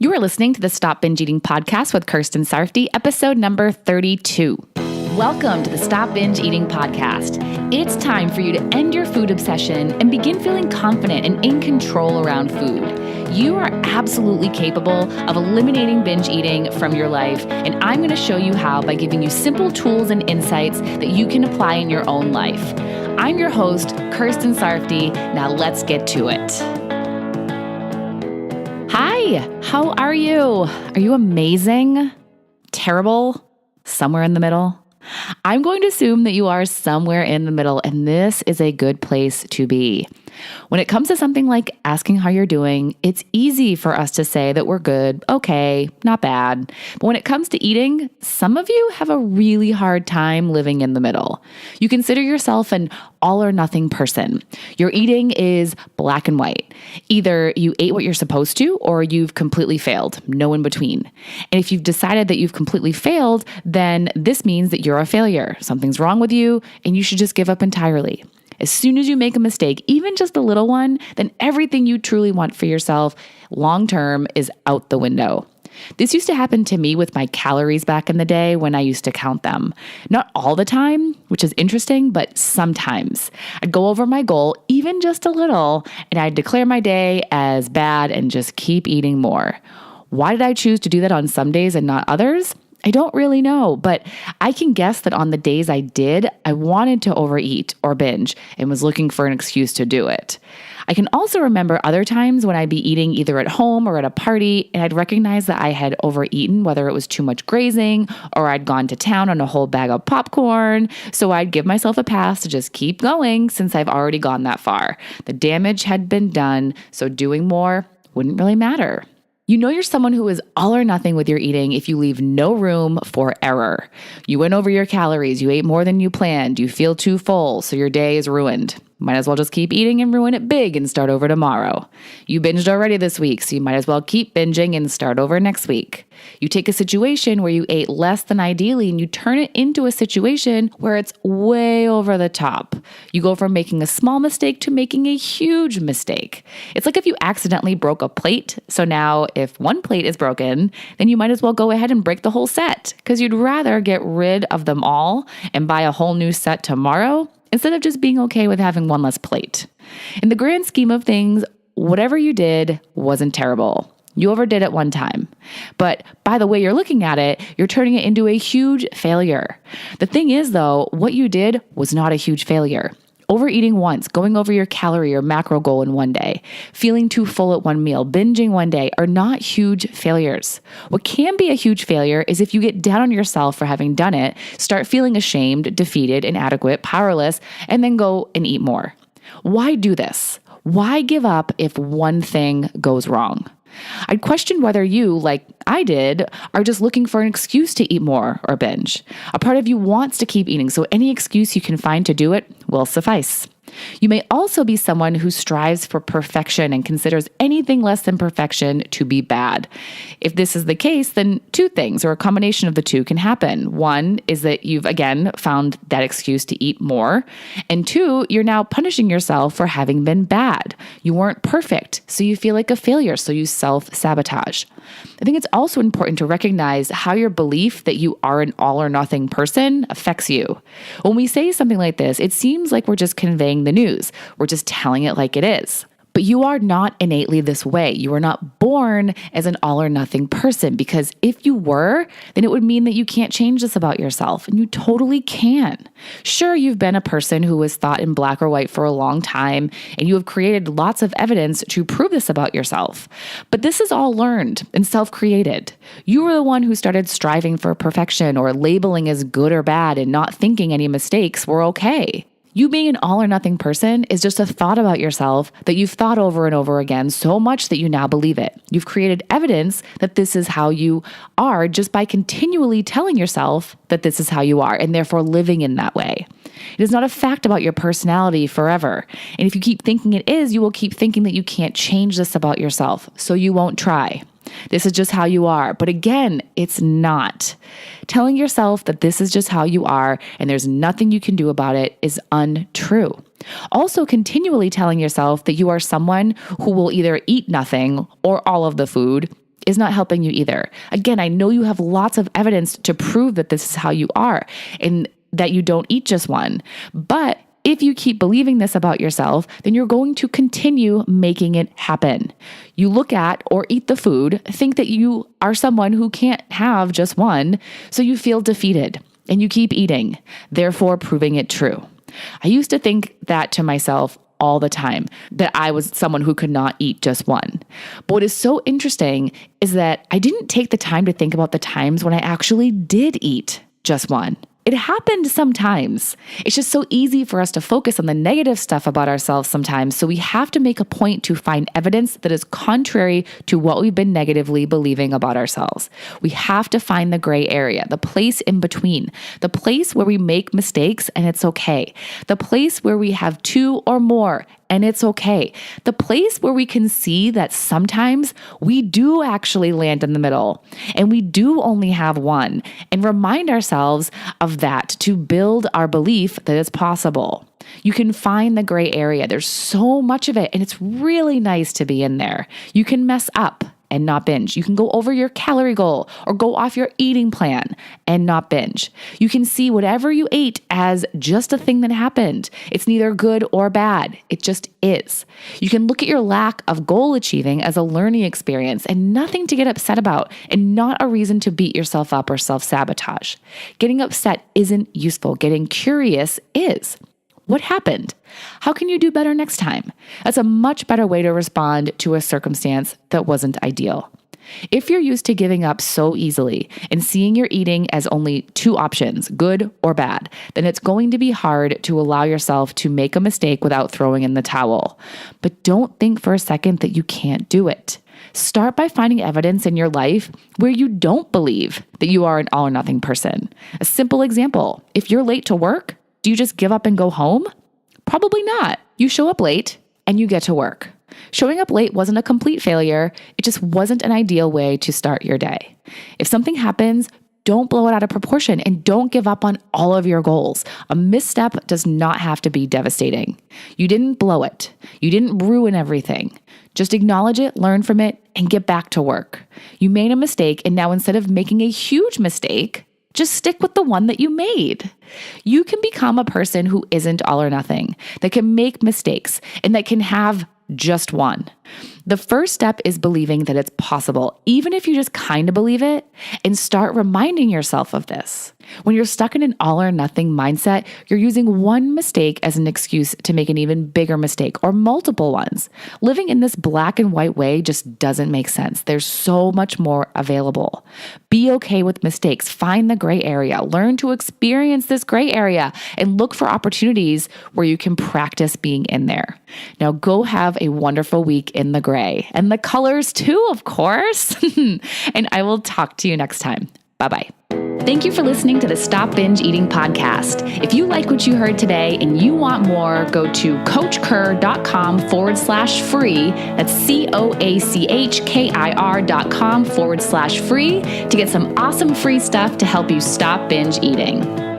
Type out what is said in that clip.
You are listening to the Stop Binge Eating podcast with Kirsten Sarfty, episode number 32. Welcome to the Stop Binge Eating podcast. It's time for you to end your food obsession and begin feeling confident and in control around food. You are absolutely capable of eliminating binge eating from your life, and I'm going to show you how by giving you simple tools and insights that you can apply in your own life. I'm your host, Kirsten Sarfty. Now let's get to it. Hi, how are you? Are you amazing? Terrible? Somewhere in the middle? I'm going to assume that you are somewhere in the middle, and this is a good place to be. When it comes to something like asking how you're doing, it's easy for us to say that we're good, okay, not bad. But when it comes to eating, some of you have a really hard time living in the middle. You consider yourself an all or nothing person. Your eating is black and white. Either you ate what you're supposed to or you've completely failed, no in between. And if you've decided that you've completely failed, then this means that you're a failure. Something's wrong with you and you should just give up entirely. As soon as you make a mistake, even just a little one, then everything you truly want for yourself long-term is out the window. This used to happen to me with my calories back in the day when I used to count them. Not all the time, which is interesting, but sometimes. I'd go over my goal, even just a little, and I'd declare my day as bad and just keep eating more. Why did I choose to do that on some days and not others? I don't really know, but I can guess that on the days I did, I wanted to overeat or binge and was looking for an excuse to do it. I can also remember other times when I'd be eating either at home or at a party, and I'd recognize that I had overeaten, whether it was too much grazing or I'd gone to town on a whole bag of popcorn. So I'd give myself a pass to just keep going since I've already gone that far. The damage had been done, so doing more wouldn't really matter. You know you're someone who is all or nothing with your eating if you leave no room for error. You went over your calories, you ate more than you planned, you feel too full, so your day is ruined. Might as well just keep eating and ruin it big and start over tomorrow. You binged already this week, so you might as well keep binging and start over next week. You take a situation where you ate less than ideally and you turn it into a situation where it's way over the top. You go from making a small mistake to making a huge mistake. It's like if you accidentally broke a plate. So now if one plate is broken, then you might as well go ahead and break the whole set because you'd rather get rid of them all and buy a whole new set tomorrow instead of just being okay with having one less plate. In the grand scheme of things, whatever you did wasn't terrible. You overdid it one time. But by the way you're looking at it, you're turning it into a huge failure. The thing is, though, what you did was not a huge failure. Overeating once, going over your calorie or macro goal in one day, feeling too full at one meal, binging one day are not huge failures. What can be a huge failure is if you get down on yourself for having done it, start feeling ashamed, defeated, inadequate, powerless, and then go and eat more. Why do this? Why give up if one thing goes wrong? I'd question whether you, like I did, are just looking for an excuse to eat more or binge. A part of you wants to keep eating, so any excuse you can find to do it will suffice. You may also be someone who strives for perfection and considers anything less than perfection to be bad. If this is the case, then two things or a combination of the two can happen. One is that you've, again, found that excuse to eat more. And two, you're now punishing yourself for having been bad. You weren't perfect, so you feel like a failure, so you self-sabotage. I think it's also important to recognize how your belief that you are an all or nothing person affects you. When we say something like this, it seems like we're just conveying the news. We're just telling it like it is. But you are not innately this way. You are not born as an all or nothing person, because if you were, then it would mean that you can't change this about yourself, and you totally can. Sure, you've been a person who was thought in black or white for a long time, and you have created lots of evidence to prove this about yourself. But this is all learned and self-created. You were the one who started striving for perfection or labeling as good or bad and not thinking any mistakes were okay. You being an all or nothing person is just a thought about yourself that you've thought over and over again so much that you now believe it. You've created evidence that this is how you are just by continually telling yourself that this is how you are and therefore living in that way. It is not a fact about your personality forever. And if you keep thinking it is, you will keep thinking that you can't change this about yourself, so you won't try. This is just how you are. But again, it's not. Telling yourself that this is just how you are and there's nothing you can do about it is untrue. Also, continually telling yourself that you are someone who will either eat nothing or all of the food is not helping you either. Again, I know you have lots of evidence to prove that this is how you are and that you don't eat just one. But if you keep believing this about yourself, then you're going to continue making it happen. You look at or eat the food, think that you are someone who can't have just one, so you feel defeated and you keep eating, therefore proving it true. I used to think that to myself all the time, that I was someone who could not eat just one. But what is so interesting is that I didn't take the time to think about the times when I actually did eat just one. It happened sometimes. It's just so easy for us to focus on the negative stuff about ourselves sometimes. So we have to make a point to find evidence that is contrary to what we've been negatively believing about ourselves. We have to find the gray area, the place in between, the place where we make mistakes and it's okay, the place where we have two or more and it's okay, the place where we can see that sometimes we do actually land in the middle and we do only have one, and remind ourselves of that to build our belief that it's possible. You can find the gray area. There's so much of it, and it's really nice to be in there. You can mess up and not binge. You can go over your calorie goal or go off your eating plan and not binge. You can see whatever you ate as just a thing that happened. It's neither good or bad. It just is. You can look at your lack of goal achieving as a learning experience and nothing to get upset about, and not a reason to beat yourself up or self-sabotage. Getting upset isn't useful. Getting curious is. What happened? How can you do better next time? That's a much better way to respond to a circumstance that wasn't ideal. If you're used to giving up so easily and seeing your eating as only two options, good or bad, then it's going to be hard to allow yourself to make a mistake without throwing in the towel. But don't think for a second that you can't do it. Start by finding evidence in your life where you don't believe that you are an all or nothing person. A simple example, if you're late to work, do you just give up and go home? Probably not. You show up late and you get to work. Showing up late wasn't a complete failure. It just wasn't an ideal way to start your day. If something happens, don't blow it out of proportion and don't give up on all of your goals. A misstep does not have to be devastating. You didn't blow it. You didn't ruin everything. Just acknowledge it, learn from it, and get back to work. You made a mistake, and now instead of making a huge mistake, just stick with the one that you made. You can become a person who isn't all or nothing, that can make mistakes, and that can have just one. The first step is believing that it's possible, even if you just kind of believe it, and start reminding yourself of this. When you're stuck in an all or nothing mindset, you're using one mistake as an excuse to make an even bigger mistake or multiple ones. Living in this black and white way just doesn't make sense. There's so much more available. Be okay with mistakes. Find the gray area. Learn to experience this gray area and look for opportunities where you can practice being in there. Now go have a wonderful week in the gray and the colors too, of course. And I will talk to you next time. Bye-bye. Thank you for listening to the Stop Binge Eating podcast. If you like what you heard today and you want more, go to coachkir.com/free. That's COACHKIR.com/free to get some awesome free stuff to help you stop binge eating.